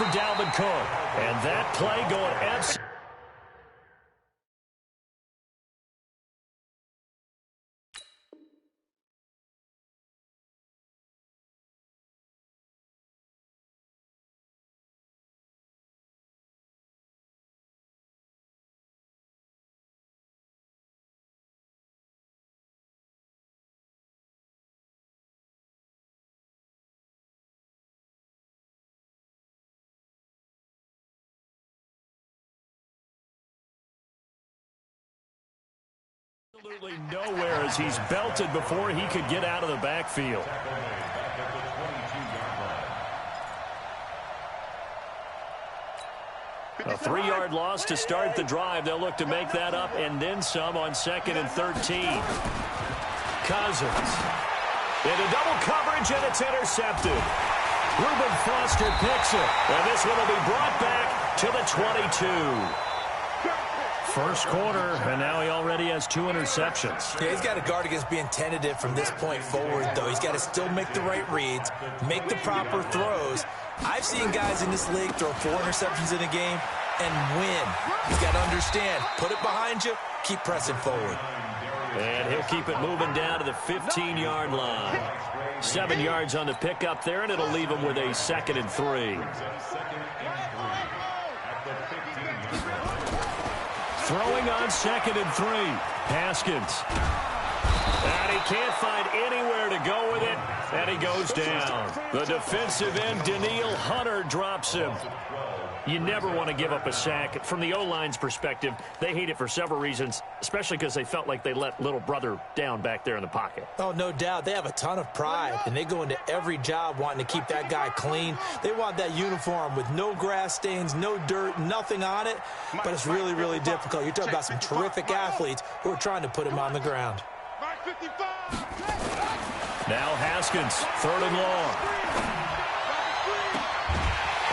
for Dalvin Cook. And that play going absolutely. Absolutely nowhere as he's belted before he could get out of the backfield. A 3-yard loss to start the drive. They'll look to make that up and then some on 2nd and 13. Cousins into double coverage, and it's intercepted. Reuben Foster picks it, and this one will be brought back to the 22. First quarter, and now he already has 2 interceptions. Yeah, he's got to guard against being tentative from this point forward, though. He's got to still make the right reads, make the proper throws. I've seen guys in this league throw 4 interceptions in a game and win. He's got to understand, put it behind you, keep pressing forward. And he'll keep it moving down to the 15-yard line. 7 yards on the pickup there, and it'll leave him with a 2nd and 3. Throwing on 2nd and 3. Haskins. And he can't find anywhere to go with it, and he goes down. The defensive end, Daniil Hunter, drops him. You never want to give up a sack. From the O-line's perspective, they hate it for several reasons, especially because they felt like they let little brother down back there in the pocket. Oh, no doubt. They have a ton of pride, and they go into every job wanting to keep that guy clean. They want that uniform with no grass stains, no dirt, nothing on it, but it's really, really difficult. You're talking about some terrific athletes who are trying to put him on the ground. Now Haskins, 3rd and long.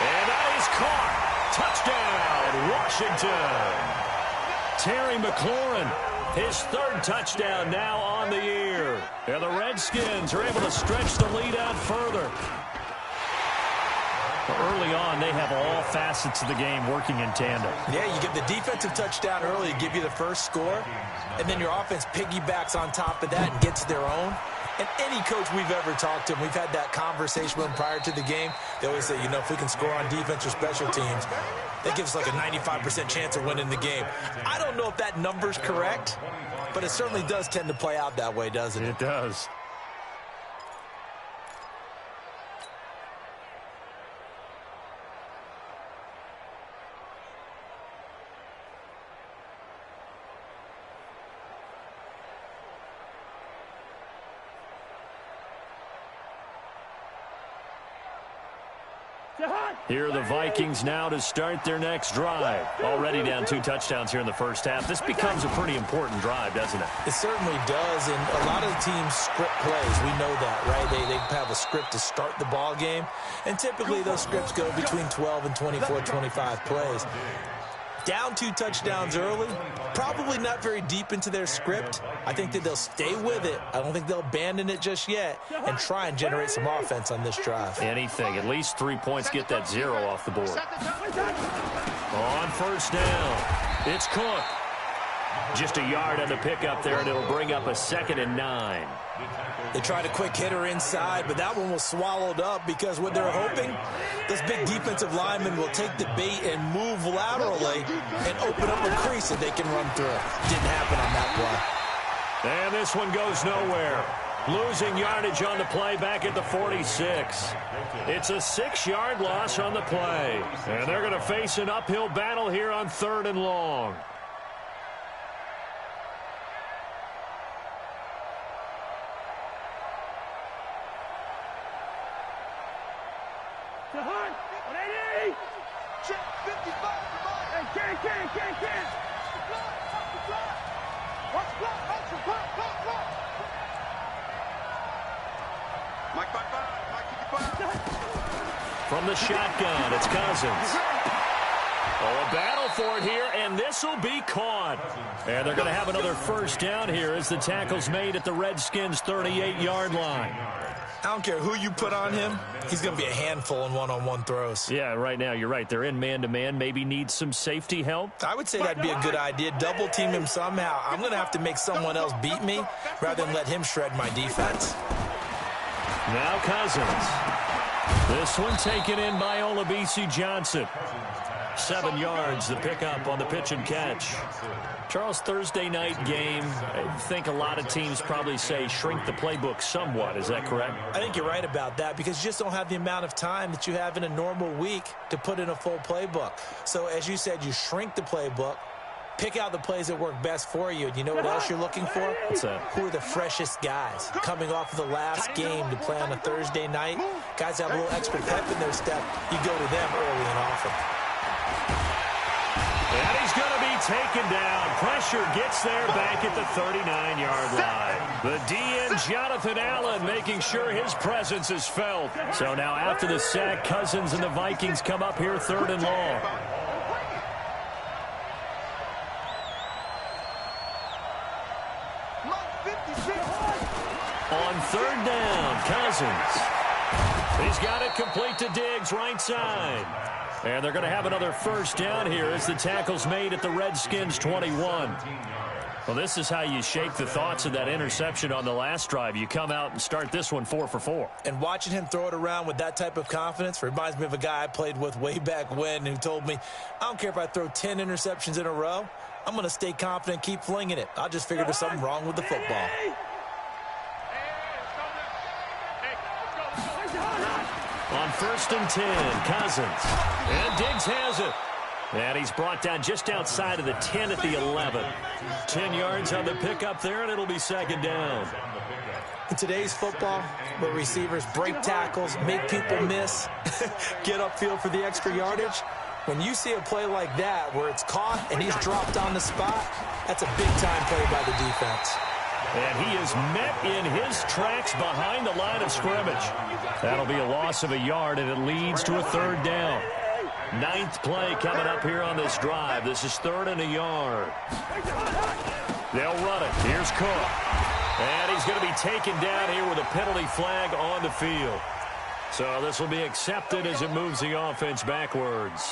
And that is caught. Touchdown, Washington. Terry McLaurin, his 3rd touchdown now on the year. And the Redskins are able to stretch the lead out further. Early on, they have all facets of the game working in tandem. Yeah, you get the defensive touchdown early, give you the first score, and then your offense piggybacks on top of that and gets their own. And any coach we've ever talked to, and we've had that conversation with them prior to the game, they always say, you know, if we can score on defense or special teams, that gives us like a 95% chance of winning the game. I don't know if that number's correct, but it certainly does tend to play out that way, doesn't it? It does. Here are the Vikings now to start their next drive. Already down 2 touchdowns here in the first half. This becomes a pretty important drive, doesn't it? It certainly does, and a lot of the teams script plays. We know that, right? They have a script to start the ball game, and typically those scripts go between 12 and 24, 25 plays. Down 2 touchdowns early, probably not very deep into their script. I think that they'll stay with it. I don't think they'll abandon it just yet and try and generate some offense on this drive. Anything. At least 3 points, get that 0 off the board. On 1st down, it's Cook. Just a yard on the pickup there, and it'll bring up a 2nd and 9. They tried a quick hitter inside, but that one was swallowed up because what they're hoping, this big defensive lineman will take the bait and move laterally and open up a crease that they can run through. Didn't happen on that play. And this one goes nowhere. Losing yardage on the play back at the 46. It's a 6-yard loss on the play. And they're going to face an uphill battle here on 3rd and long. From the shotgun, it's Cousins. Oh, a battle for it here, and this will be caught. And they're going to have another 1st down here as the tackle's made at the Redskins' 38-yard line. I don't care who you put on him, he's going to be a handful in one-on-one throws. Yeah, right now you're right. They're in man-to-man. Maybe needs some safety help. I would say that'd be a good idea. Double team him somehow. I'm going to have to make someone else beat me rather than let him shred my defense. Now Cousins. This one taken in by Olabisi Johnson. 7 yards, the pickup on the pitch and catch. Charles, Thursday night game, I think a lot of teams probably say shrink the playbook somewhat. Is that correct? I think you're right about that because you just don't have the amount of time that you have in a normal week to put in a full playbook. So as you said, you shrink the playbook, pick out the plays that work best for you. And you know what else you're looking for? What's that? Who are the freshest guys coming off of the last game to play on a Thursday night? Guys have a little extra pep in their step. You go to them early and often. And he's going to be taken down. Pressure gets there back at the 39-yard line. The DN, Jonathan Allen, making sure his presence is felt. So now after the sack, Cousins and the Vikings come up here 3rd and long. On 3rd down, Cousins. He's got it complete to Diggs, right side. And they're going to have another first down here as the tackle's made at the Redskins 21. Well, this is how you shake the thoughts of that interception on the last drive. You come out and start this one 4 for 4. And watching him throw it around with that type of confidence reminds me of a guy I played with way back when who told me, I don't care if I throw 10 interceptions in a row. I'm going to stay confident, keep flinging it. I just figured there's something wrong with the football. On 1st and 10, Cousins. And Diggs has it. And he's brought down just outside of the 10 at the 11. 10 yards on the pickup there, and it'll be 2nd down. In today's football, where receivers break tackles, make people miss, get upfield for the extra yardage, when you see a play like that where it's caught and he's dropped on the spot, that's a big-time play by the defense. And he is met in his tracks behind the line of scrimmage. That'll be a loss of a yard, and it leads to a 3rd down. 9th play coming up here on this drive. This is 3rd and a yard. They'll run it. Here's Cook. And he's going to be taken down here with a penalty flag on the field. So this will be accepted as it moves the offense backwards.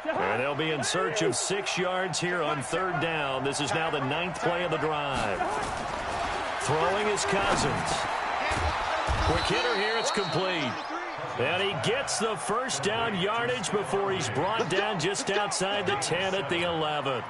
And they'll be in search of 6 yards here on 3rd down. This is now the 9th play of the drive. Throwing is Cousins. Quick hitter here, it's complete. And he gets the first down yardage before he's brought down just outside the 10 at the 11.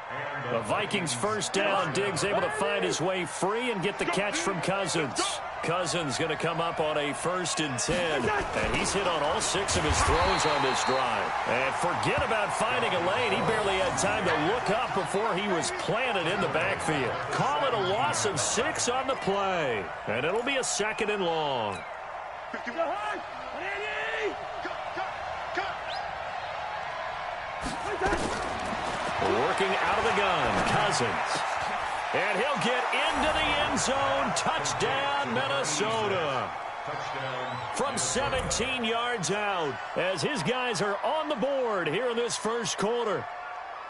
The Vikings first down. Diggs able to find his way free and get the catch from Cousins. Cousins going to come up on a 1st and 10. And he's hit on all 6 of his throws on this drive. And forget about finding a lane. He barely had time to look up before he was planted in the backfield. Call it a loss of 6 on the play. And it'll be a 2nd and long. Working out of the gun, Cousins. And he'll get into the end zone. Touchdown, Minnesota. From 17 yards out as his guys are on the board here in this first quarter.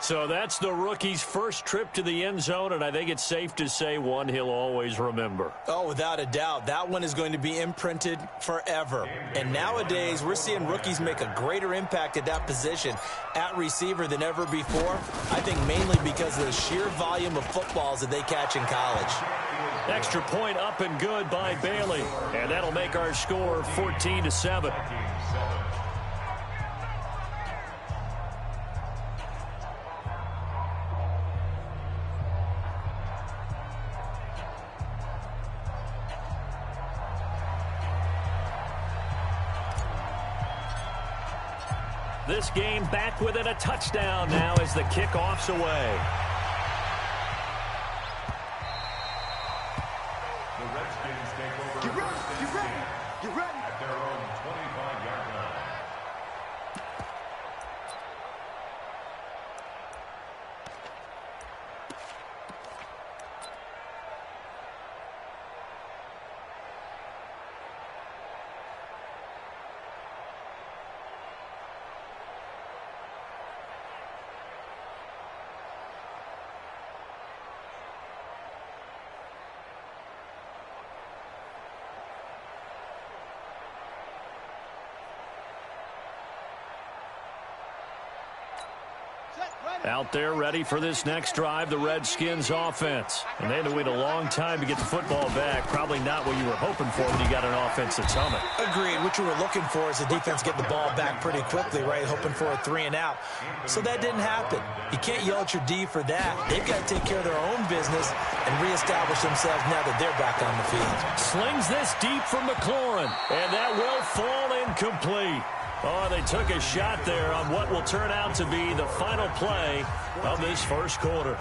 So that's the rookie's first trip to the end zone, and I think it's safe to say one he'll always remember. Oh, without a doubt. That one is going to be imprinted forever. And nowadays, we're seeing rookies make a greater impact at that position at receiver than ever before. I think mainly because of the sheer volume of footballs that they catch in college. Extra point up and good by Bailey. And that'll make our score 14-7. This game back within a touchdown now as the kickoff's away. The Redskins take over. Get ready. At their own 25-yard line. Out there ready for this next drive, the Redskins offense. And they had to wait a long time to get the football back. Probably not what you were hoping for when you got an offense that's humming. Agreed. What you were looking for is the defense get the ball back pretty quickly, right? Hoping for a 3 and out. So that didn't happen. You can't yell at your D for that. They've got to take care of their own business and reestablish themselves now that they're back on the field. Slings this deep from McLaurin, and that will fall incomplete. Oh, they took a shot there on what will turn out to be the final play of this first quarter.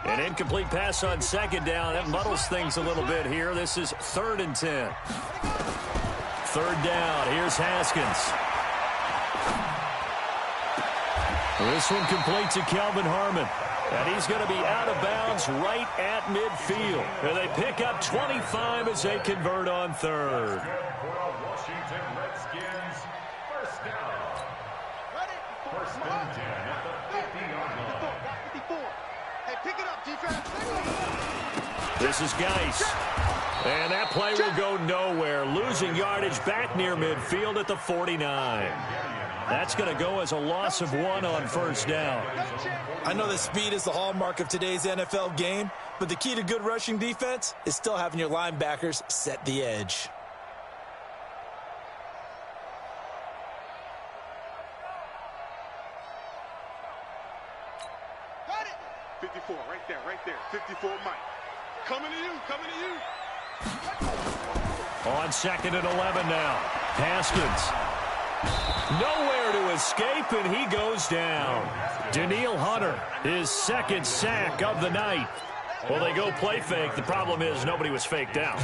An incomplete pass on second down. That muddles things a little bit here. This is 3rd and 10. 3rd down. Here's Haskins. This one complete to Kelvin Harmon. And he's going to be out of bounds right at midfield. And they pick up 25 as they convert on 3rd. Washington Redskins, first down. First and 10 at the 50-yard line. 54. Hey, pick it up, defense. This is Geis. And that play will go nowhere. Losing yardage back near midfield at the 49. That's going to go as a loss of 1 on 1st down. I know that speed is the hallmark of today's NFL game, but the key to good rushing defense is still having your linebackers set the edge. Got it. 54, right there. 54, Mike. Coming to you. On 2nd and 11 now. Haskins. Nowhere to escape, and he goes down. Danielle Hunter, his 2nd sack of the night. Well, they go play fake. The problem is nobody was faked out.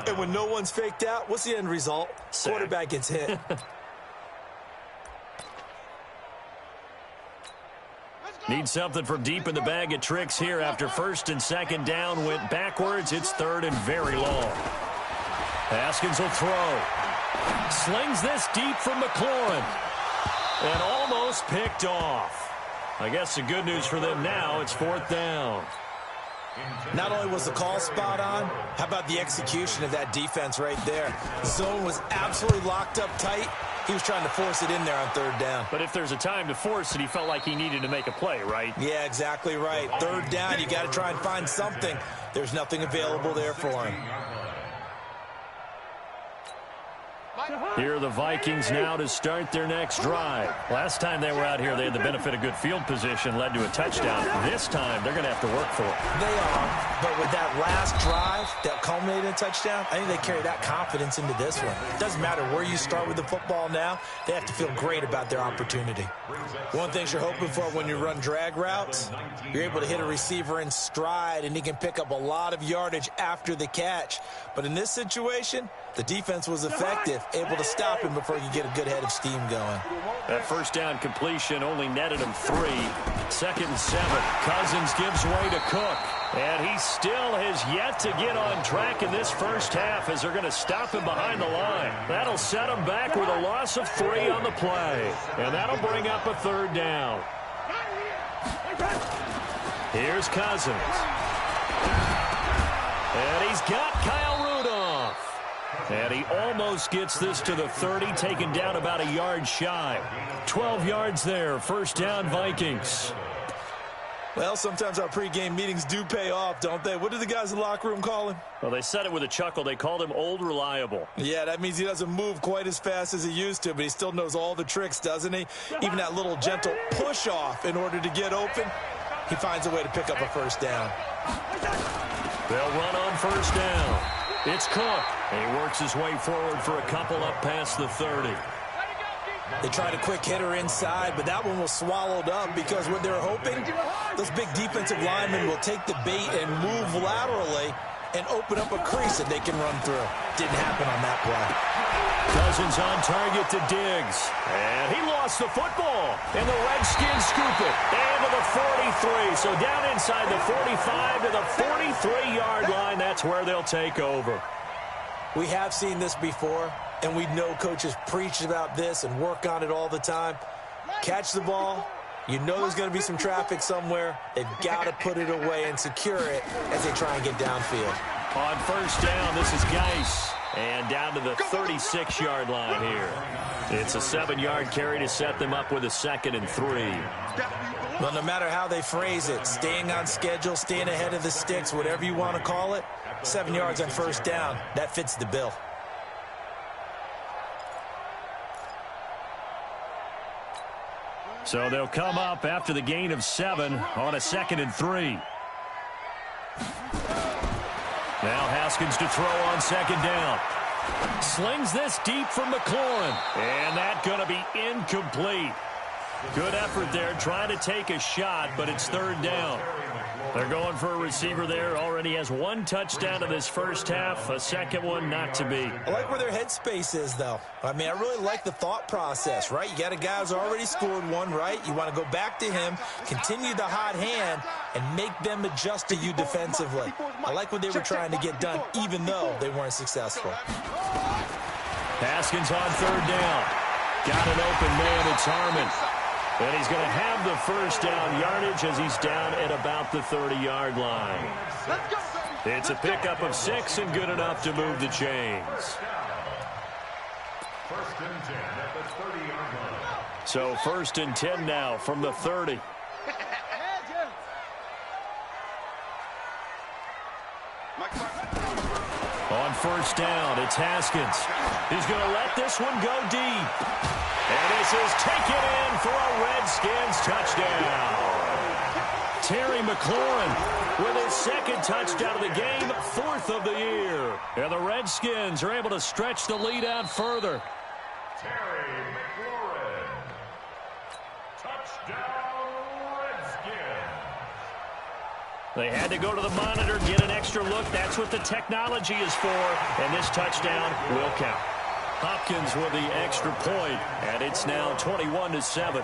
And when no one's faked out, what's the end result? Sack. Quarterback gets hit. Need something from deep in the bag of tricks here after 1st and 2nd down went backwards. It's 3rd and very long. Haskins will throw. Slings this deep from McLaurin. And almost picked off. I guess the good news for them now, it's 4th down. Not only was the call spot on, how about the execution of that defense right there? Zone was absolutely locked up tight. He was trying to force it in there on 3rd down. But if there's a time to force it, he felt like he needed to make a play, right? Yeah, exactly right. 3rd down, you got to try and find something. There's nothing available there for him. Here are the Vikings now to start their next drive. Last time they were out here, they had the benefit of good field position, led to a touchdown. This time, they're going to have to work for it. They are, but with that last drive that culminated in a touchdown, I think they carry that confidence into this one. It doesn't matter where you start with the football now, they have to feel great about their opportunity. One thing you're hoping for when you run drag routes, you're able to hit a receiver in stride, and he can pick up a lot of yardage after the catch. But in this situation, the defense was effective, able to stop him before you get a good head of steam going. That 1st down completion only netted him 3. 2nd and 7. Cousins gives way to Cook. And he still has yet to get on track in this first half as they're going to stop him behind the line. That'll set him back with a loss of 3 on the play. And that'll bring up a 3rd down. Here's Cousins. And he's got Kyle Rudolph. And he almost gets this to the 30, taken down about a yard shy. 12 yards there, 1st down Vikings. Well, sometimes our pregame meetings do pay off, don't they? What do the guys in the locker room call him? Well, they said it with a chuckle. They called him Old Reliable. Yeah, that means he doesn't move quite as fast as he used to, but he still knows all the tricks, doesn't he? Even that little gentle push-off in order to get open, he finds a way to pick up a 1st down. They'll run on 1st down. It's Cook, and he works his way forward for a couple up past the 30. They tried a quick hitter inside, but that one was swallowed up because what they're hoping, those big defensive linemen will take the bait and move laterally and open up a crease that they can run through. Didn't happen on that play. Cousins on target to Diggs. And he lost the football. And the Redskins scoop it. And to the 43. So down inside the 45 to the 43-yard line. That's where they'll take over. We have seen this before, and we know coaches preach about this and work on it all the time. Catch the ball. You know there's going to be some traffic somewhere. They've got to put it away and secure it as they try and get downfield. On first down, this is Geis. And down to the 36-yard line here. It's a 7-yard carry to set them up with a 2nd and 3. Well, no matter how they phrase it, staying on schedule, staying ahead of the sticks, whatever you want to call it, 7 yards on first down, that fits the bill. So they'll come up after the gain of 7 on a 2nd and 3. Now Haskins to throw on 2nd down. Slings this deep from McLaurin. And that's going to be incomplete. Good effort there trying to take a shot, but it's 3rd down. They're going for a receiver there. Already has 1 touchdown in this first half. A second one not to be. I like where their headspace is, though. I mean, I really like the thought process, right? You got a guy who's already scored 1, right? You want to go back to him, continue the hot hand, and make them adjust to you defensively. I like what they were trying to get done, even though they weren't successful. Haskins on 3rd down. Got an open man. It's Harmon. And he's going to have the first down yardage as he's down at about the 30-yard line. It's a pickup of 6 and good enough to move the chains. 1st and 10 at the 30-yard line. So 1st and 10 now from the 30. On first down, it's Haskins. He's going to let this one go deep. And this is taken in for a Redskins touchdown. Terry McLaurin with his 2nd touchdown of the game, 4th of the year. And the Redskins are able to stretch the lead out further. Terry McLaurin. Touchdown, Redskins. They had to go to the monitor, get an extra look. That's what the technology is for. And this touchdown will count. Hopkins with the extra point, and it's now 21-7.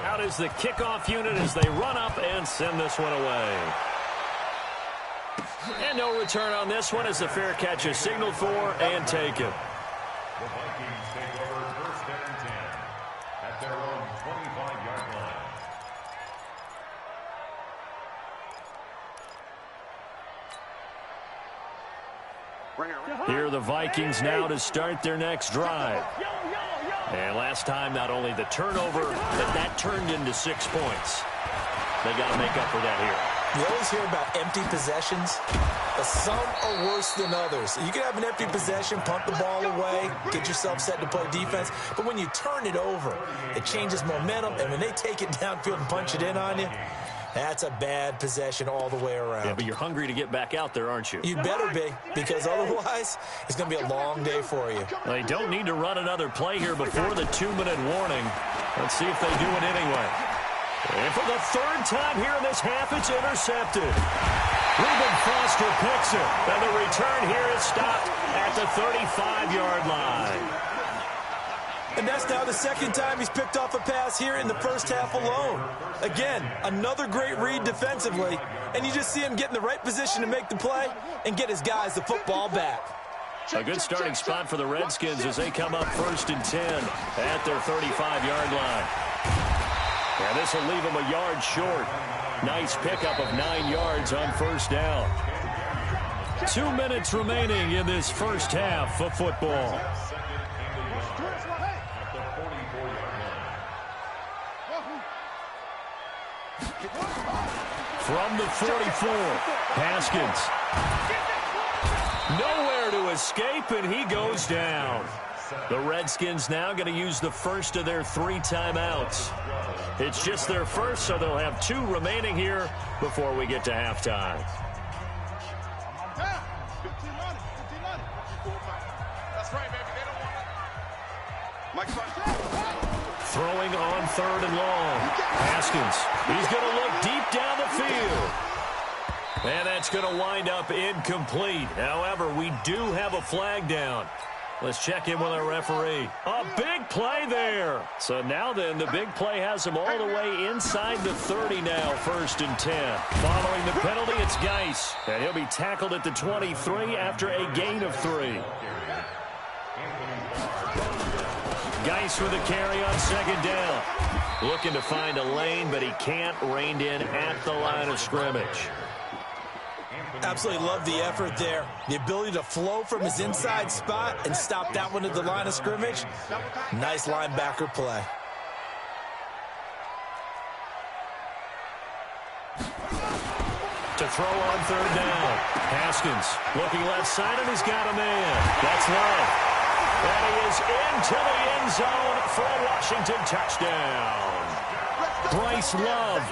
Out is the kickoff unit as they run up and send this one away. And no return on this one as the fair catch is signaled for and taken. The Vikings take over 1st and 10 at their own 25-yard line. Here are the Vikings now to start their next drive. And last time, not only the turnover, but that turned into 6 points. They got to make up for that here. You always hear about empty possessions, but some are worse than others. You can have an empty possession, punt the ball away, get yourself set to play defense, but when you turn it over, it changes momentum, and when they take it downfield and punch it in on you, that's a bad possession all the way around. Yeah, but you're hungry to get back out there, aren't you? You better be, because otherwise it's going to be a long day for you. They don't need to run another play here before the 2-minute warning. Let's see if they do it anyway. And for the 3rd time here in this half, it's intercepted. Reuben Foster picks it, and the return here is stopped at the 35-yard line. And that's now the 2nd time he's picked off a pass here in the first half alone. Again, another great read defensively, and you just see him get in the right position to make the play and get his guys the football back. A good starting spot for the Redskins as they come up 1st and 10 at their 35-yard line. And this will leave them a yard short. Nice pickup of 9 yards on first down. 2 minutes remaining in this first half of football. From the 44, Haskins. Nowhere to escape, and he goes down. The Redskins now going to use the first of their 3 timeouts. It's just their first, so they'll have 2 remaining here before we get to halftime. Throwing on 3rd and long. Haskins, he's going to look deep down the field. And that's going to wind up incomplete. However, we do have a flag down. Let's check in with our referee. A big play there. So now then, the big play has him all the way inside the 30 now, 1st and 10. Following the penalty, it's Geis. And he'll be tackled at the 23 after a gain of 3. Geis with a carry on 2nd down. Looking to find a lane, but he can't. Reined in at the line of scrimmage. Absolutely love the effort there. The ability to flow from his inside spot and stop that one at the line of scrimmage. Nice linebacker play. To throw on third down. Haskins looking left side, and he's got a man. That's Love. And he is into the end zone for a Washington touchdown. Bryce Love,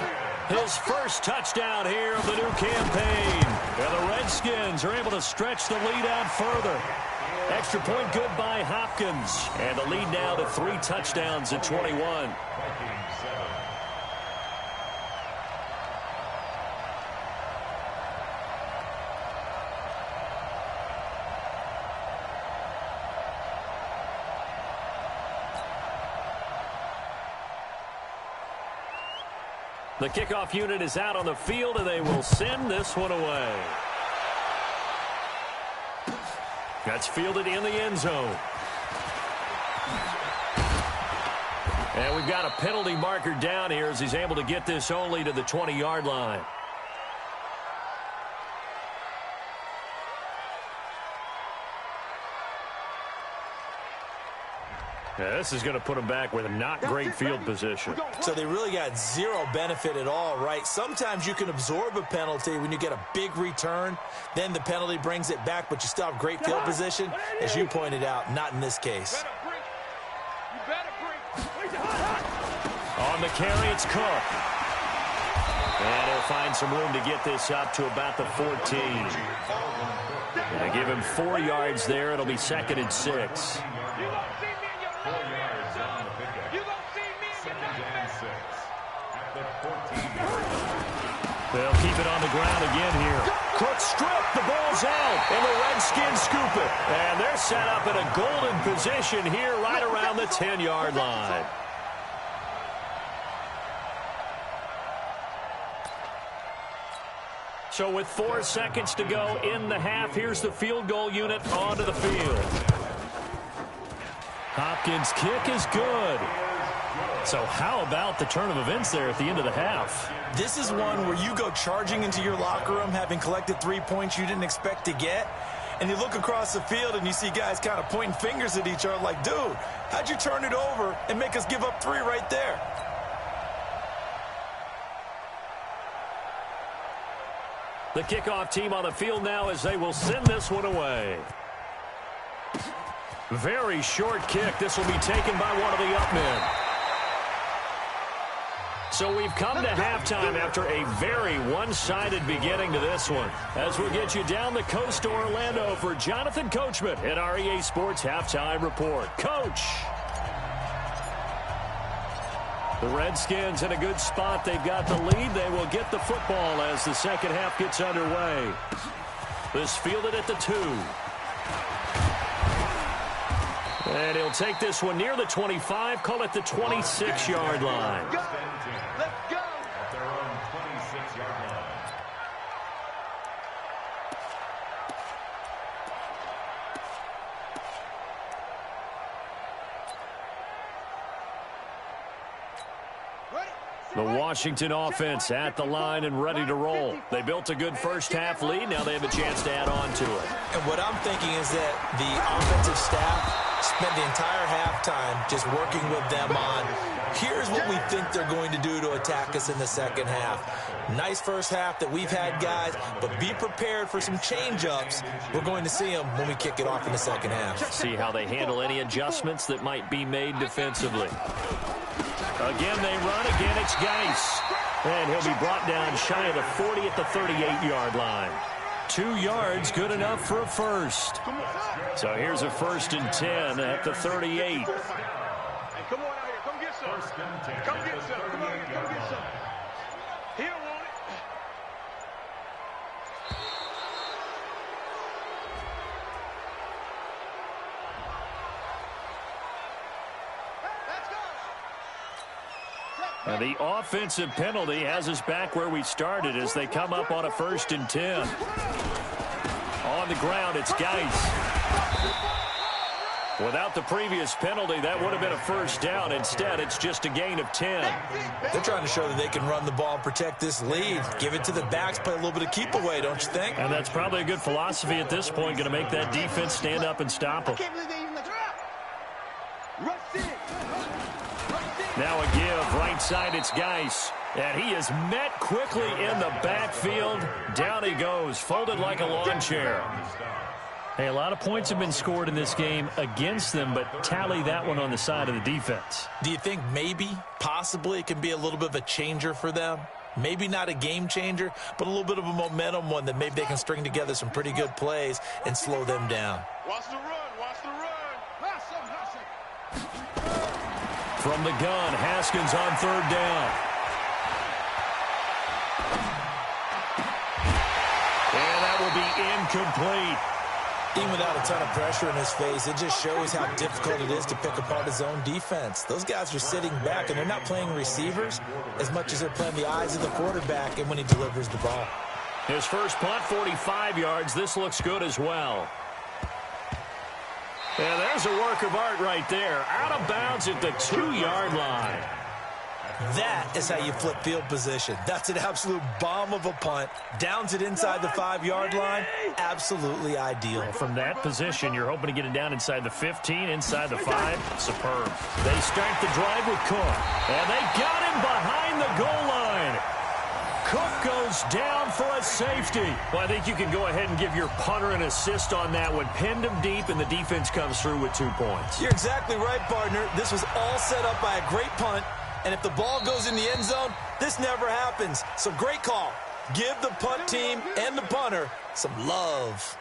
his first touchdown here of the new campaign. And the Redskins are able to stretch the lead out further. Extra point good by Hopkins. And the lead now to 3 touchdowns at 21. The kickoff unit is out on the field, and they will send this one away. That's fielded in the end zone. And we've got a penalty marker down here as he's able to get this only to the 20-yard line. Yeah, this is going to put them back with a not great field position. So they really got zero benefit at all, right? Sometimes you can absorb a penalty when you get a big return. Then the penalty brings it back, but you still have great field position. As you pointed out, not in this case. On the carry, it's Cook. And he'll find some room to get this up to about the 14. They give him 4 yards there. It'll be 2nd and 6. They'll keep it on the ground again here. Cook stripped. The ball's out. And the Redskins scoop it. And they're set up in a golden position here right around the 10-yard line. So with 4 seconds to go in the half, here's the field goal unit onto the field. Hopkins' kick is good. So how about the turn of events there at the end of the half? This is one where you go charging into your locker room having collected 3 points you didn't expect to get, and you look across the field and you see guys kind of pointing fingers at each other like, dude, how'd you turn it over and make us give up 3 right there? The kickoff team on the field now as they will send this one away. Very short kick. This will be taken by one of the up men. So we've come to halftime after a very one-sided beginning to this one. As we'll get you down the coast to Orlando for Jonathan Coachman at our EA Sports Halftime Report. Coach! The Redskins in a good spot. They've got the lead. They will get the football as the second half gets underway. This fielded at the 2. And he'll take this one near the 25, call it the 26-yard line. Let's go. At their own 26-yard line. The Washington offense at the line and ready to roll. They built a good first half lead. Now they have a chance to add on to it. And what I'm thinking is that the offensive staff spent the entire halftime just working with them on, here's what we think they're going to do to attack us in the second half. Nice first half that we've had, guys, but be prepared for some change-ups. We're going to see them when we kick it off in the second half. See how they handle any adjustments that might be made defensively. Again, they run. Again, it's Geis. And he'll be brought down shy of the 40 at the 38-yard line. 2 yards, good enough for a first. So here's a 1st and 10 at the 38. Hey, come on out here. Come get some. Come get some. Come on, come get some. He don't want it. And the offensive penalty has us back where we started as they come up on a 1st and 10. On the ground, it's Geis. Without the previous penalty, that would have been a first down. Instead, it's just a gain of 10. They're trying to show that they can run the ball and protect this lead. Give it to the backs, play a little bit of keep away, don't you think? And that's probably a good philosophy at this point, going to make that defense stand up and stop them. Now a give, right side, it's Geis. And he is met quickly in the backfield. Down he goes, folded like a lawn chair. Hey, a lot of points have been scored in this game against them, but tally that one on the side of the defense. Do you think maybe, possibly, it can be a little bit of a changer for them? Maybe not a game changer, but a little bit of a momentum one that maybe they can string together some pretty good plays and slow them down. Watch the run, watch the run. From the gun, Haskins on third down. And that will be incomplete. Even without a ton of pressure in his face, it just shows how difficult it is to pick apart his own defense. Those guys are sitting back, and they're not playing receivers as much as they're playing the eyes of the quarterback and when he delivers the ball. His first punt, 45 yards. This looks good as well. Yeah, there's a work of art right there. Out of bounds at the 2-yard line. That is how you flip field position. That's an absolute bomb of a punt. Downs it inside the 5-yard line. Absolutely ideal. From that position, you're hoping to get it down inside the 15, inside the 5. Superb. They start the drive with Cook. And they got him behind the goal line. Cook goes down for a safety. Well, I think you can go ahead and give your punter an assist on that one. Pinned him deep, and the defense comes through with 2 points. You're exactly right, partner. This was all set up by a great punt. And if the ball goes in the end zone, this never happens. So great call. Give the punt team and the punter some love.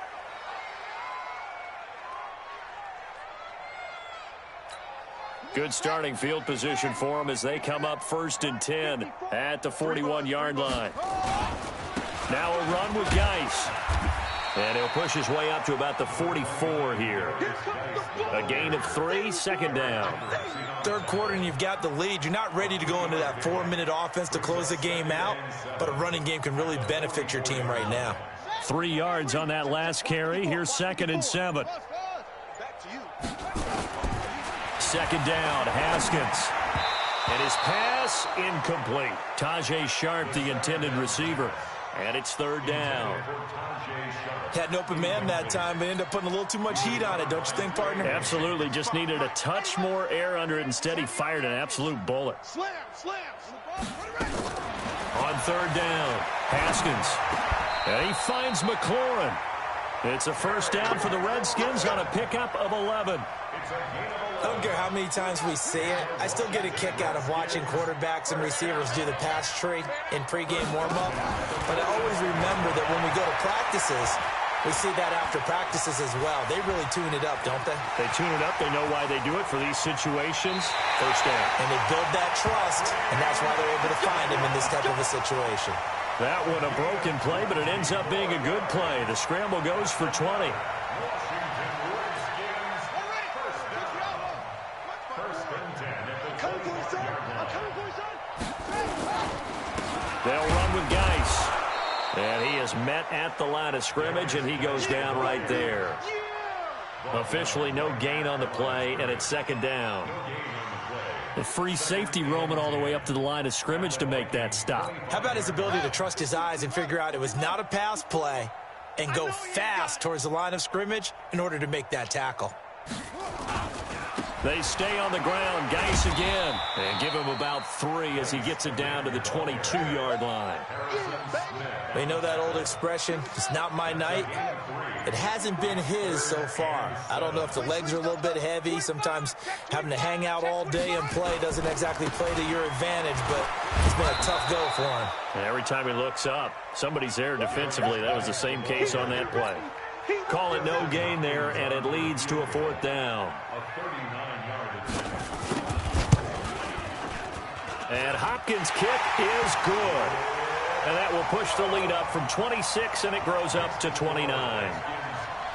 Good starting field position for them as they come up 1st and 10 at the 41-yard line. Now a run with Geis. And he'll push his way up to about the 44 here. A gain of 3, 2nd down. Third quarter and you've got the lead. You're not ready to go into that 4-minute offense to close the game out, but a running game can really benefit your team right now. 3 yards on that last carry. Here's 2nd and 7. 2nd down, Haskins. And his pass incomplete. Tajay Sharp, the intended receiver. And it's 3rd down. Had an open man that time, but ended up putting a little too much heat on it, don't you think, partner? Absolutely. Just needed a touch more air under it. Instead, he fired an absolute bullet. Slam. On 3rd down, Haskins. And he finds McLaurin. It's a first down for the Redskins on a pickup of 11. I don't care how many times we say it, I still get a kick out of watching quarterbacks and receivers do the pass tree in pregame warm-up. But I always remember that when we go to practices, we see that after practices as well. They really tune it up, don't they? They tune it up. They know why they do it for these situations. First down. And they build that trust, and that's why they're able to find him in this type of a situation. That one a broken play, but it ends up being a good play. The scramble goes for 20. They'll run with Geis. And he is met at the line of scrimmage, and he goes down right there. Officially no gain on the play, and it's 2nd down. The free safety roaming all the way up to the line of scrimmage to make that stop. How about his ability to trust his eyes and figure out it was not a pass play and go fast towards the line of scrimmage in order to make that tackle? They stay on the ground. Geis again. And give him about 3 as he gets it down to the 22-yard line. They know that old expression, it's not my night. It hasn't been his so far. I don't know if the legs are a little bit heavy. Sometimes having to hang out all day and play doesn't exactly play to your advantage, but it's been a tough go for him. And every time he looks up, somebody's there defensively. That was the same case on that play. Call it no gain there, and it leads to a 4th down. And Hopkins' kick is good. And that will push the lead up from 26, and it grows up to 29.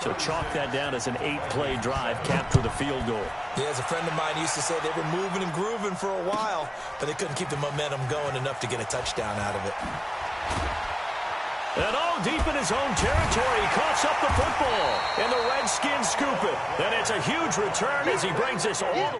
So chalk that down as an 8-play drive capped with a field goal. Yeah, as a friend of mine used to say, they were moving and grooving for a while, but they couldn't keep the momentum going enough to get a touchdown out of it. And all deep in his own territory, he coughs up the football. And the Redskins scoop it. And it's a huge return as he brings this all